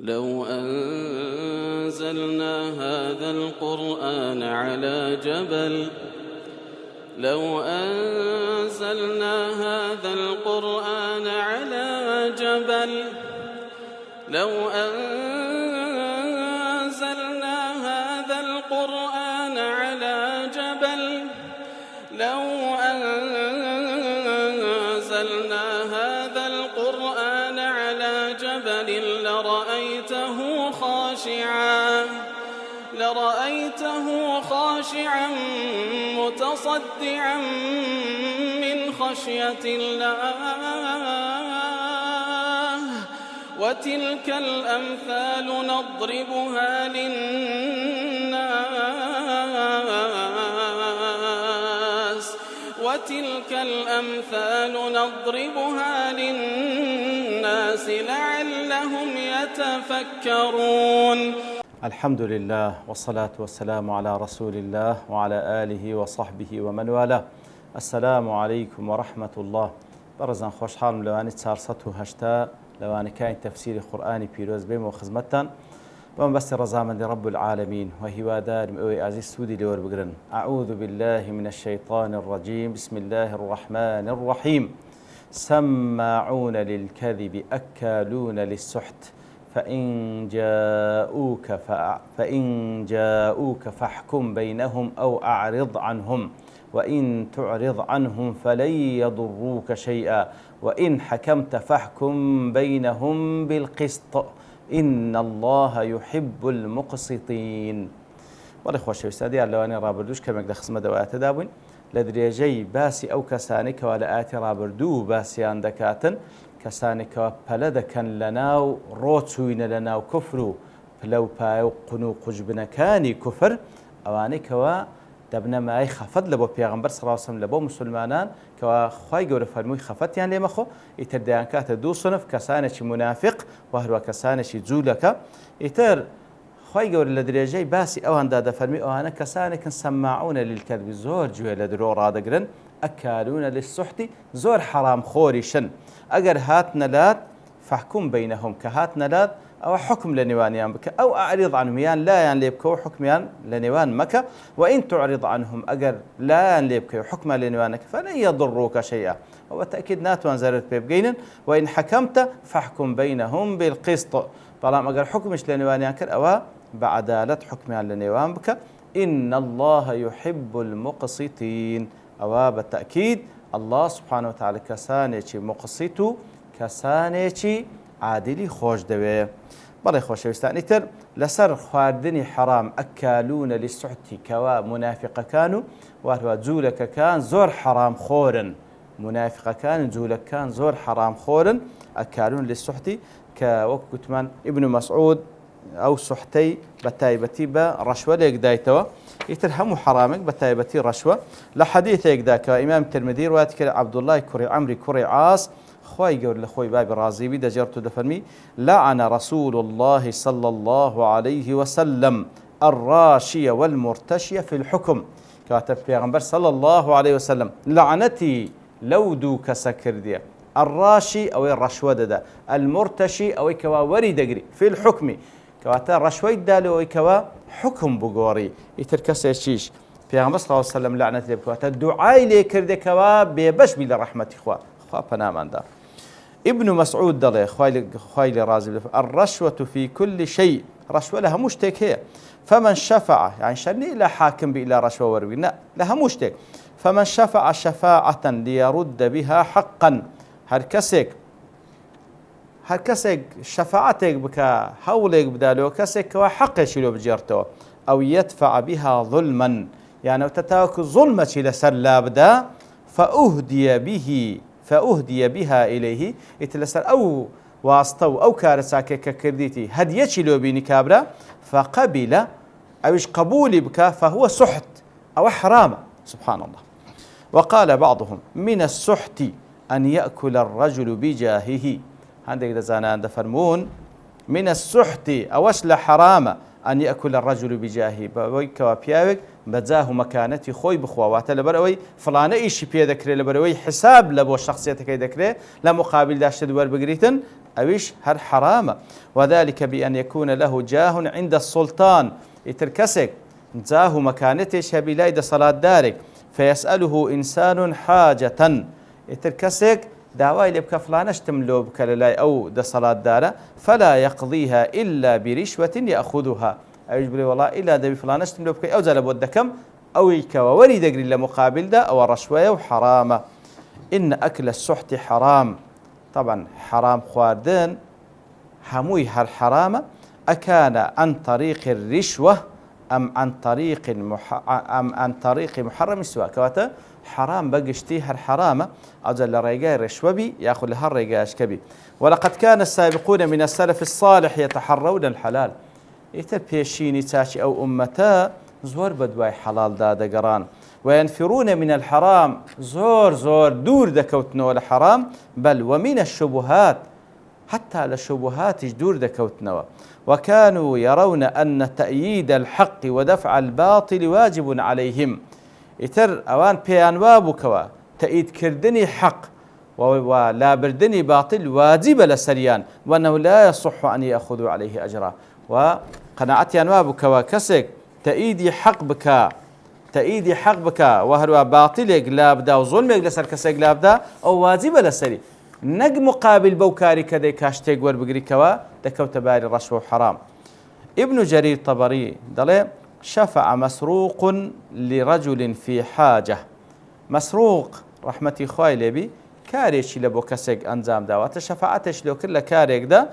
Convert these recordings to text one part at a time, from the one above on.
لو أنزلنا هذا القرآن على جبل لرأيته خاشعا متصدعا من خشية الله وتلك الأمثال نضربها للناس لعلهم يتفكرون. الحمد لله والصلاة والسلام على رسول الله وعلى آله وصحبه ومن والاه. السلام عليكم ورحمة الله. برزان خوش حالم لواني 480 لواني كاين تفسير قرآني بيروز بيم وخزمتان ومن بس رزامن رب العالمين وهي دار مئوي عزيز سودي لور بقرن. أعوذ بالله من الشيطان الرجيم. بسم الله الرحمن الرحيم. سماعون للكذب أكالون للسحت فإن جاءوك فاحكم بينهم أو أعرض عنهم وإن تعرض عنهم فلن يضروك شيئا وإن حكمت فاحكم بينهم بالقسط إن الله يحب المقسطين. والإخوة الشيوستادي اللواني رابردوش كما قد خصم دوات دابون لدريجي باسي أو كسانك ولا آتي رابردو باسيان دكاتن كسانك بلدكن لناو روتوين لناو كفرو فلو بايو قنو قجبنا كاني كفر أواني كوا دبنا ما خفض لبو بيغمبر صلى الله عليه وسلم لبو مسلمانان كوا خواي قول فرموي خفت يعني لما خو يترديان كات دو صنف كسانك منافق وهو كسانك زولك يتر خواي قول لدريجي باسي أوان دادا فرمي أوانا كسانك سماعون للكذب زور جوه لدرو رادقرن أكالون للسحت زور حرام خوريشن أجر هات نلات فحكم بينهم كهات نلات أو حكم لنوانيان بك أو أعرض عنهم يان لا يان ليبكو حكميان لنوان مكة وإن تعرض عنهم أجر لا يان ليبكو حكم لنوانك فلن يضروك شيئا وبالتأكيد ناتوان زارت بيبجينن وإن حكمت فاحكم بينهم بالقسط طالما أجر حكمش لنوانيان كر أو بعدالة حكميان لنوان بك إن الله يحب المقسطين أو بالتأكيد الله سبحانه وتعالى كسانيشي مقسطو كسانيشي عادلي خوش دوي. بلي خوش ويستاني تر لسر خواردني حرام أكالون للسحت كوا منافق كانوا وهو زولك كان زور حرام خورن منافق كان زولك كان زور حرام خورن أكالون للسحت كوكتمان ابن مسعود أو سحتي بتايبتي برشوة ليك دايتوا يترهموا حرامك بتايبتي رشوة لحديث ذاك إمام الترمذي رواتك عبد الله كري عمري كري عاص خوي يقول لخوي باب رازي بدا جرته دفرمي لعن رسول الله صلى الله عليه وسلم الراشية والمرتشية في الحكم. كاتب پیغمبر صلى الله عليه وسلم لعنتي لو دوك سكر دي الراشي أو الرشوة دا المرتشي أو كوا وري دقري في الحكم كواتا رشوة دالو كوا حكم بقوري يتركس الشيش پیغمبر صلى الله عليه وسلم لعنت لي كواتا دعاء لي كرده كوا بيبش بلا رحمة خوا بنامان دا. ابن مسعود دله خويل رازي الرشوة في كل شيء رشوة لها مشتك هي فمن شفع يعني شرني لا حاكم بإلى رشوة وروي لا لها مشتك فمن شفع شفاعة ليرد بها حقا هركسك شفاعتك بك حولك بدالو كسك وحق يشيلو بجرته أو يدفع بها ظلما يعني تتاك ظلمة لسلابدا فأهدي بها إليه يتلسل أو واسطو أو كارساك ككرديتي هديتي لو بيني كابرا فقبل أوش قبولي بك فهو سحت أو حرام سبحان الله. وقال بعضهم من السحت أن يأكل الرجل بجاهه عندك دزانا فرمون من السحت أوش لحرام أن يأكل الرجل بجاهه بويك وبياوك بجاه مكانتي خوي بخوات لبروي فلان إيش بيذكره لبروي حساب لبو شخصيتك يذكره لا مقابل داشت دوار بقريتن أويش هر حرام. وذلك بأن يكون له جاه عند السلطان، يتركسك جاه مكانتش بلايد صلاة دارك، فيسأله إنسان حاجة، يتركسك داوای لێ بکە فلانەشتم لۆ بکە لەلای ئەو دەسەڵاتدارە فلا يقضيها إلا برشوة يأخذها، ئەویش بڵێ وەڵا ئیلا دەبی فلانەشتم لۆ بکەی ئەوجا لە بۆت دەکەم، ئەوەی کەوە وەری دەگری لە مقابلدا ئەوە ڕەشوەیە و حرامە. إن أكل السحت حرام، طبعا حرام خواردن هەمووی هەر حرامە، أكان عن طريق الرشوة أم عن طريق محرم سواء، كواتا حرام بقشتي هر حرامة أجل ريقاي رشوبي يأخذ لهر ريقاش كبي. ولقد كان السابقون من السلف الصالح يتحرون الحلال، يتر بيشيني تاشي أو أمتا زور بدواي حلال دادا قران، وينفرون من الحرام زور دور دكوتنو الحرام، بل ومن الشبهات حتى للشبهات دور دكوتنو. وكانوا يرون أن تأييد الحق ودفع الباطل واجب عليهم، يتر أوان بيان وابكوا تأييد كردني حق ولا بردني باطل واجب لسريان، وأنه لا يصح أن يأخذوا عليه أجرا. وقناعتي وابكوا كسك تأييدي حق بك وهروا باطلك لابدا وظلمك لسر كسك لابدا أو واجب لسري، نق مقابل بوكاري كذا كاشتيق وربقري كوا دكوت باري رشوة وحرام. ابن جرير طبري دلي شفع مسروق لرجل في حاجة، مسروق رحمتي خوي لبي كاريش لبو كسك أنزام داوات شفاعتش لو كل كاريك دا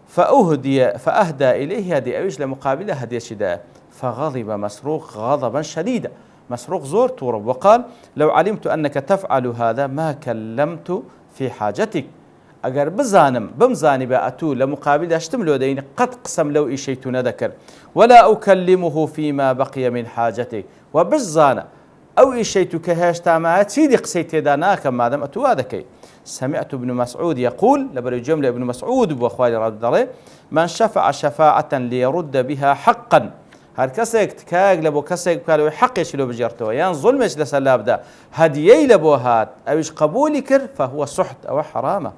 فأهدى إليه هدي أويش لمقابله هدي شدا، فغضب مسروق غضبا شديدا، مسروق زور تورب وقال لو علمت أنك تفعل هذا ما كلمت في حاجتك، أجر بمزاني بأتو لمقابل أشتملو دين قد قسم لو إشيت ذكر ولا أكلمه فيما بقي من حاجتك، وبزانا أو إشيت كهاش تامات سيدي قسيت داناك ما دام أتو هذاك. سمعت ابن مسعود يقول لبر جملة ابن مسعود وأخوالي رضي الله من شفع شفاعة ليرد بها حقا، هر كسك تكاج لبو كسك قالوا حقش لو بجرته يعني ظلمش لسلاب ده هديي لبو هات أوش قبولي كر فهو سحت أو حرامة.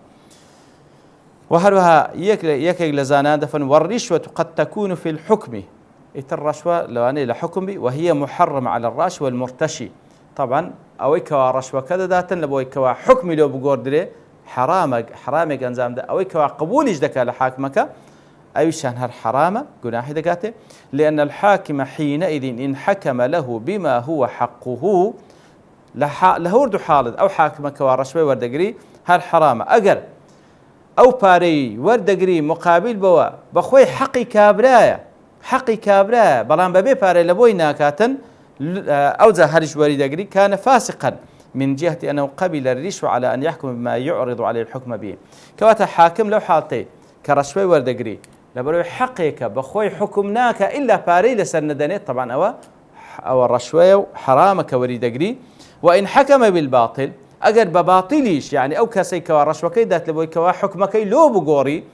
وهروها يك لزانا دفن. والرشوة قد تكون في الحكم، الرشوة لو أنا لحكم بي وهي محرم على الراشي والمرتشي، طبعا أويكوا رشوة كذا داتن لبويكوا حكمي لو بقول حرامك أنزام ده أويكوا قبوليش دك لحاكمك أيشان هر حرامة جناح دقاته، لأن الحاكم حينئذ إن حكم له بما هو حقه لهورد حالد أو حاكمك ورشوة وردقري هر حرامة أجر أو باري وردقري مقابل بوا بخوي حقي كابرايا بلان ببي باري لبوي ناكاتن أو هرج وردقري كان فاسقا من جهة أنه قبل الرشوة على أن يحكم بما يعرض عليه الحكم به. كواتا حاكم لو حالتي كرشوي وردقري لبروي حقيك بخوي حكمناك إلا باري لسندنيت، طبعا أو الرشوة حرامك وريدقري. وإن حكم بالباطل أجر بباطليش يعني أو كسيك ورشوة كيدات لبوي كوا حكمك لو بقوري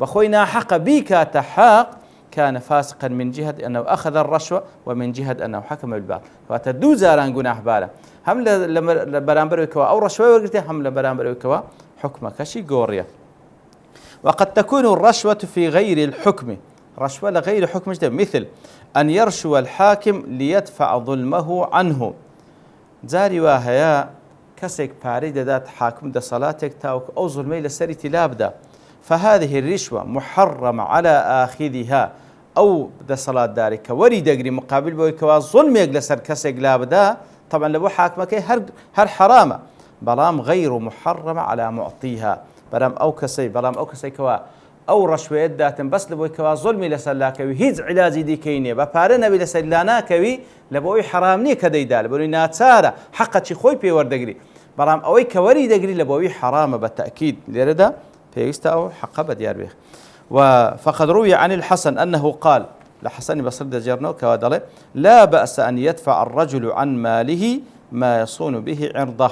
بخوينا حق بيك تحاق كان فاسقا من جهة أنه أخذ الرشوة ومن جهة أنه حكم بالباطل. فتدو زاران جناح بالا هم لبرامبروي كوا أو رشوة ورقتي هم لبرامبروي كوا حكمك شي قوريا. وقد تكون الرشوة في غير الحكم، رشوة لغير حكم مثل أن يرشو الحاكم ليدفع ظلمه عنه، زاري واهيا كسك باريد ذات حاكم دا صلاتك تاوك أو ظلمي لسري تلابدا، فهذه الرشوة محرم على آخذها أو دا صلاة دارك وري دقري مقابل بويكوا ظلمي لسر كسك لابدا، طبعا لبو حاكمك هر حرامة بلام غير محرم على معطيها، بلام أو كسي كوا أو رشوة داتن بس لبوي كوا ظلمي لسلاكوي هيز علاجي دي كيني ببارنا بلسلاناكوي لبوي حرامني كديدا لبوي ناتسارة حقا شي خوي بي وردقري بلام أوي كوري دقري لبوي حرام بالتأكيد لردا بيستا أو حقا بديار بيخ. فقد روي عن الحسن أنه قال لحسن بصر دجرنو كوادله لا بأس أن يدفع الرجل عن ماله ما يصون به عرضه،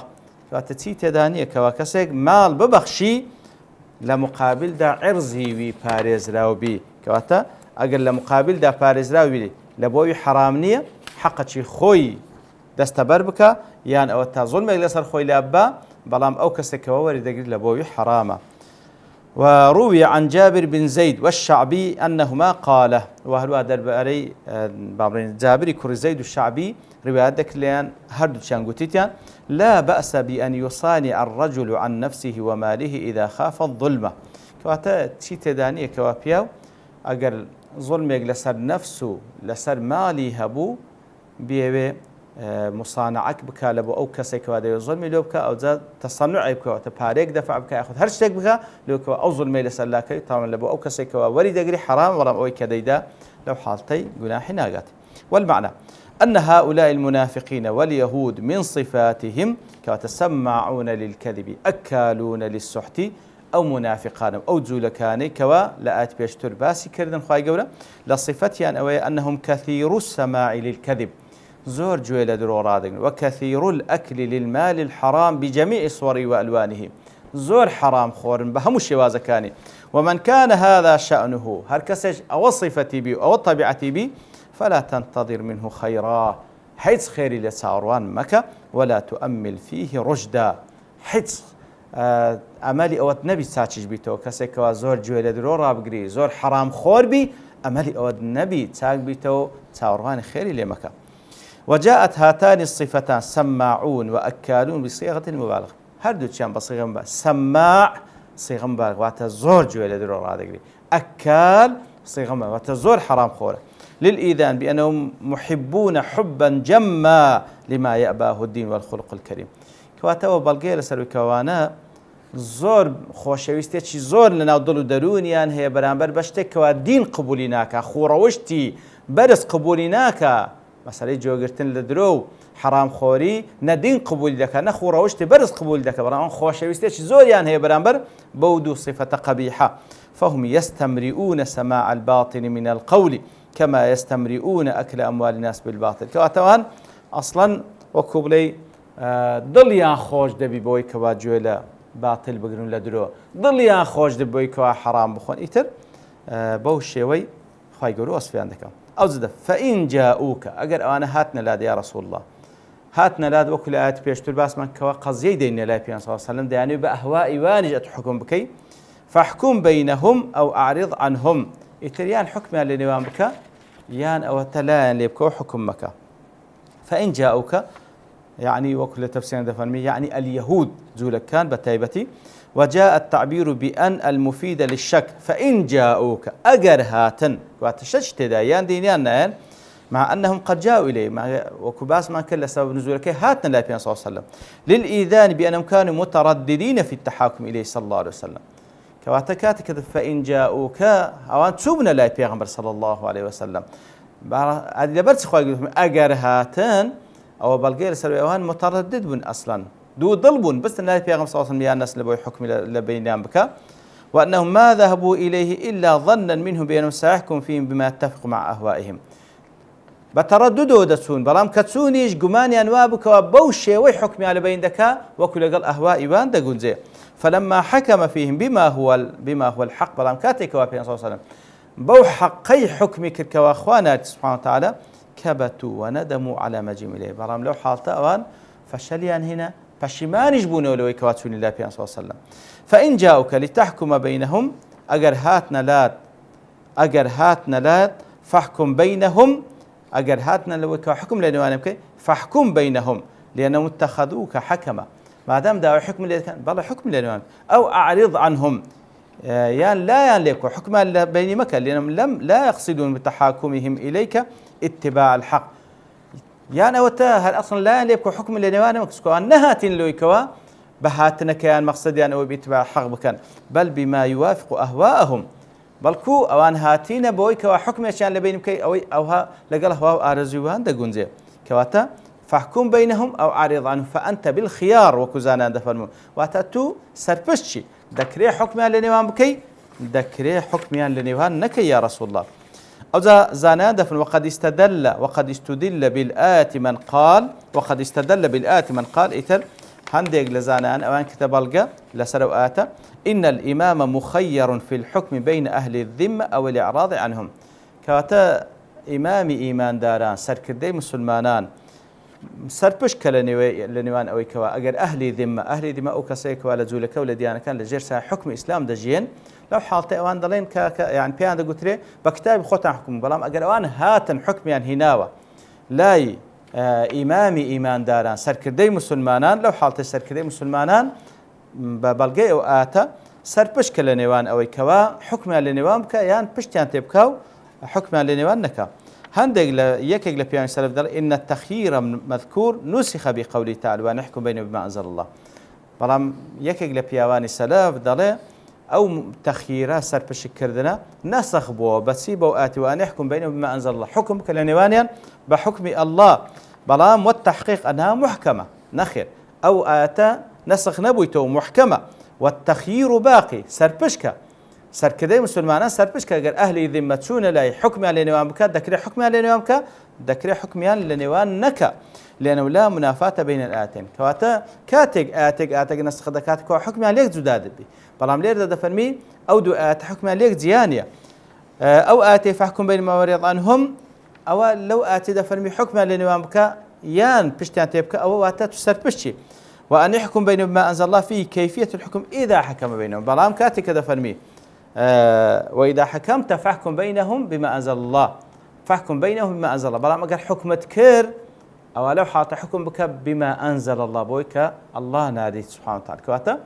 فتتسيت دانية كواكسك مال ببخشي لمقابل دا عرضي وي باريز راوبي كواتا أقل لمقابل دا باريز راوبي لبوي حرامنية حقا شي خوي دستبر بك يعني أو تظلم لسر خوي لأبا بلام أو كسك ووري دقل لبوي حرامة. وروي عن جابر بن زيد والشعبي أنهما قال وهلوا درباري بابرين جابر كر زيد الشعبي رواياتك لأن هردو شانغوتيتيان لا بأس بأن يصانع الرجل عن نفسه وماله إذا خاف الظلمة كواتا تشي تدانية كوابياو أجر ظلمك لسر نفسه لسر مالي هبو بيوي مصانعك بك لبو أو كسيك وهذا ظلمي لو بك أو ذا تصنع بك وتباريك دفع بك ياخذ هر شيء بك لو بك أو ظلمي لسلاك طبعا لبو أو كسيك وريد أجري حرام ولا أوي كديدا لو حالتي جناح ناقات والمعنى أن هؤلاء المنافقين واليهود من صفاتهم كتسمعون للكذب أكالون للسحت أو منافقان أو جولكان كوا لآت بيشتر باسي كردن خواهي قولا لصفتيان أو أنهم كثير السماع للكذب زور جويل درو رادقن وكثير الأكل للمال الحرام بجميع صوره وألوانه زور حرام خورن بهم الشوازكاني ومن كان هذا شأنه هركسج أو صفتي بي أو طبيعتي بي فلا تنتظر منه خيرا حيث خيري لساروان مكة ولا تؤمل فيه رشدا حيث ئەمەلی ئەوەت نەبی چاچیش بیتەوە کەسێکەوە زۆر گوێ لە درۆ ڕابگری زۆر حەرام خۆر بی ئەمەلی ئەوەت نەبی چاک بیتەوە چاوەڕوانی خێری لێ مەکە وجاءت هاتان الصفتان سماعون وأكالون بصيغة المبالغة هەردووچیان بە صيغة مبالغة سماع صيغة مبالغة واتە زۆر گوێ لە درۆ ڕادەگری أكال صيغة مبالغة واتە زۆر حەرام خۆرە للإيذان بأنهم محبون حبا جما لما يأباه الدين والخلق الكريم كواتەوە بەڵگەیە لەسەر کەوانە زۆر خۆشەویستێکی زۆر لەناو دڵ و دەرونیان هەیە بەرامبەر بە شتێکەوە دین قبولی ناکە خوڕەوشتی بەرز قبولی ناکە مەسەلەی جۆگرتن لە درۆ و حرامخۆری نەدین قبولی دەکات نە خوڕەوشتی بەرز قبولی دەکە بەڵام خۆشەویستێکی زۆریان هەیە بەرامبەر بەو دوو صفەتە قەبیحە فهم يستمرئون سماع الباطل من القول كما يستمرئون أكل أموال الناس بالباطل كواتەوان أصلا وەکو بڵێ دڵیان خۆش دەبی بۆی کەوا گوێ لە باتل بگرن لە درۆ دڵیان خۆش دەبی کەوا حرام بخۆن ئیتر بەو شێوەی خوای گەورە وەسفیان دەکەم ئەو زدە فەئین جاءوکە ئەگەر ئەوانە هاتنە لاد یا ڕەسوڵ الله هاتنە لاد وەکو لە ئاەت پێشتر باسمان کەوا قەزیەی دەینە لای پێغەمبەر صلی الله علیه و سلم دەیانوێت بە ئەهوائی وانیش ئەتحکم بکەی فاحكم بينهم أو أعرض عنهم إتريان حكم اللي نوام بك يان أو تلان ليبكو حكم مكة فإن جاءوك يعني وكل تفسير دفرمي يعني اليهود زولك كان بتايبتي وجاء التعبير بأن المفيد للشك فإن جاءوك أجر هاتن واتشجت دايان دينيان مع أنهم قد جاءوا إليه مع وكباس ما كل سبب نزولك هاتنا لا صلى الله عليه وسلم للإيذان بأنهم كانوا مترددين في التحاكم إليه صلى الله عليه وسلم كواتكاتك فإن جاءوك أوان تسوبنا لا پیغمبر صلى الله عليه وسلم هذه لبرت خوي أجر هاتن أو بلغير سروي أوان متردد بن أصلا دو ضلبون بس لا پیغمبر صلى الله عليه وسلم يا الناس لبوي حكم لبينهم بك وأنهم ما ذهبوا إليه إلا ظنا منهم بأنهم سيحكم فيهم بما يتفق مع أهوائهم بترددوا دسون بلام كتسونيش جماني أنوابك وبوشي وحكمي على بين دكا وكل قال أهوائي بان دقون زي فلما حكم فيهم بما هو الحق بلام كاتك وابي صلى الله عليه وسلم بو حقي حكمي كواخوانات سبحانه وتعالى كبتوا وندموا على ما جم إليه بلام لو حالته أوان فشليان هنا فشمان يجبونه لو يكواتون الله صلى الله عليه وسلم فإن جاءوك لتحكم بينهم أجر هاتنا لات فاحكم بينهم أجر هاتنا لو حكم لنوانك فاحكم بينهم لأنهم اتخذوك حكما ما دام داعوا حكم اللي كان بلا حكم لنوانك أو أعرض عنهم يان لا ينلك حكما بين مكة لأنهم لا يقصدون بتحاكمهم إليك اتباع الحق يان أوتا هل أصلا لا ينلك حكم لنوانك سكوا نهاتين لو يكوا بهاتنا كيان مقصد يعني أو باتباع الحق بكان بل بما يوافق أهواءهم بلكو أوان هاتين بوي كوا حكم يشان لبين مكي أوها لقال هوا أرزوان دقون زي كواتا فاحكم بينهم أو أعرض عنهم فأنت بالخيار وكزانا دفرمون واتاتو سربشي دكري حكميان لنيوان بكي دكري حكميان لنيوان نكي يا رسول الله أو زانا دفن وقد استدل بالآيات من قال إثر هندق لزانان أوان كتب القى لسرو آتا إن الإمام مخير في الحكم بين أهل الذمة أو الإعراض عنهم كواتا إمام إيمان داران سركردي مسلمانان سەرپشکە لە نێوان ئەوەی کەوا ئەگەر ئەهلی ذمە ئەو کەسەیەکەوا لە جوولەکە و لە دیانەکان لە ژێر سایە حکمی ئیسلام دەژیان لەو حاڵتە ئەوان دەڵێن یان پێیان دەگوترێ بە کتابی خۆتان حکم بەڵام ئەگەر ئەوان هاتن حکمیان هیناوە لای ئیمامی ئیمانداران سەرکردەی مسلمانان لەو حاڵتە سەرکردەی مسلمانان بە بەڵگەی ئەو ئاتە سەرپشکە لە نێوان ئەوەی کەوا حکمیان لە نێوان بکە یان پشتیان تێ بکە و حکمیان لە نێوان نەکە. هەندێک لە یەکێک لە پیاوانی سەلەف دەڵێ ئین التەخییرە مەذکوور نوسخ بقوله تعالی ونحكم بینهم بما أنزل الله. بەڵام یەکێک لە پیاوانی سەلەف دەڵێ ئەو تەخییرە سەرپشکردنە نەسخ بووە بەچی بەو ئاتی ونحكم بینهم بما أنزل الله حکم بکە لە نێوانیان بە حکمی الله بەڵام والتحقیق ئەنها محکەمە نەخێر ئەو ئاتە نسخ نەبوویتەوە محکەمە والتەخییر باقی سەرپشکە سەرکردەی مسلمانان سەرپشکە ئەگەر ئەهلی ذمە چوونە لای حکمیان لە نێوان بکات دەکرێت حکمیان لە نێوان بکە دەکرێت حکمیان لە نێوان نەکە لێنە لا منافاتە بین الآیتین کەواتە کاتێک ئاەتێک نسخ دەکات کەوا حکمیان لێک جودا دەبی بەڵام لێرە دەفەرمی ئەو دوو ئاەتە حکمیان لێک جیانیە ئەو ئاەتێ فاحکم بینهم وأعرض عنهم ئەوە لەو ئاەتێ دەفەرمی حکمیان لە نێوان بکە یان پشتیان تێ بکە ئەوە واتە تو سەرپشتی وأن يحكم بينهم بما أنزل الله فيه كيفية الحكم إذا حكم بينهم بلام كاتك دفرمي وإذا حكمت فاحكم بينهم بما أنزل الله فاحكم بينهم بما أنزل الله بلام أقر حكمة كير أو لو حاط حكم بك بما أنزل الله بويك الله نادي سبحانه وتعالى كواتا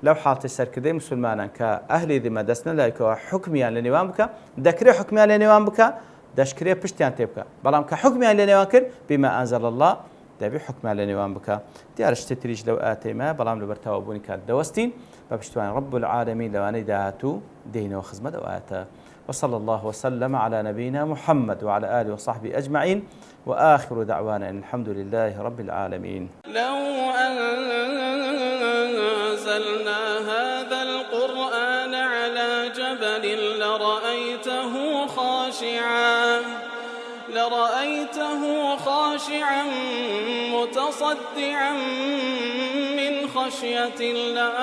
لو حاط السركدي مسلمانا كأهل ذي مدسنا لايك حكميا لنوام بك ذكري حكميا لنوام بك دشكري بشتيان تبكى بلام كحكميا لنوام كر بما أنزل الله دەبێ حکمیان لە نێوان بکە دیارە شتێک تریش لەو ئاتەیمە بەڵام لەبەر تەواوبوونی کات دەوەستین بە پشتیوانی رب العالمین لەوانەی داهاتوو دێینەوە خزمەت ئەو ئاتە وصلى الله وسلم على نبينا محمد وعلى آله وصحبه أجمعين وآخر دعوانا أن الحمد لله رب العالمين. لو أنزلنا هذا القرآن على جبل لرأيته خاشعا متصدعا من خشية الله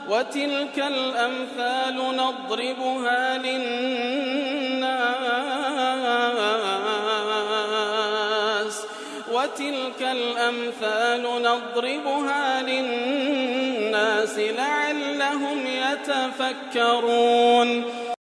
وتلك الأمثال نضربها للناس لعلهم يتفكرون.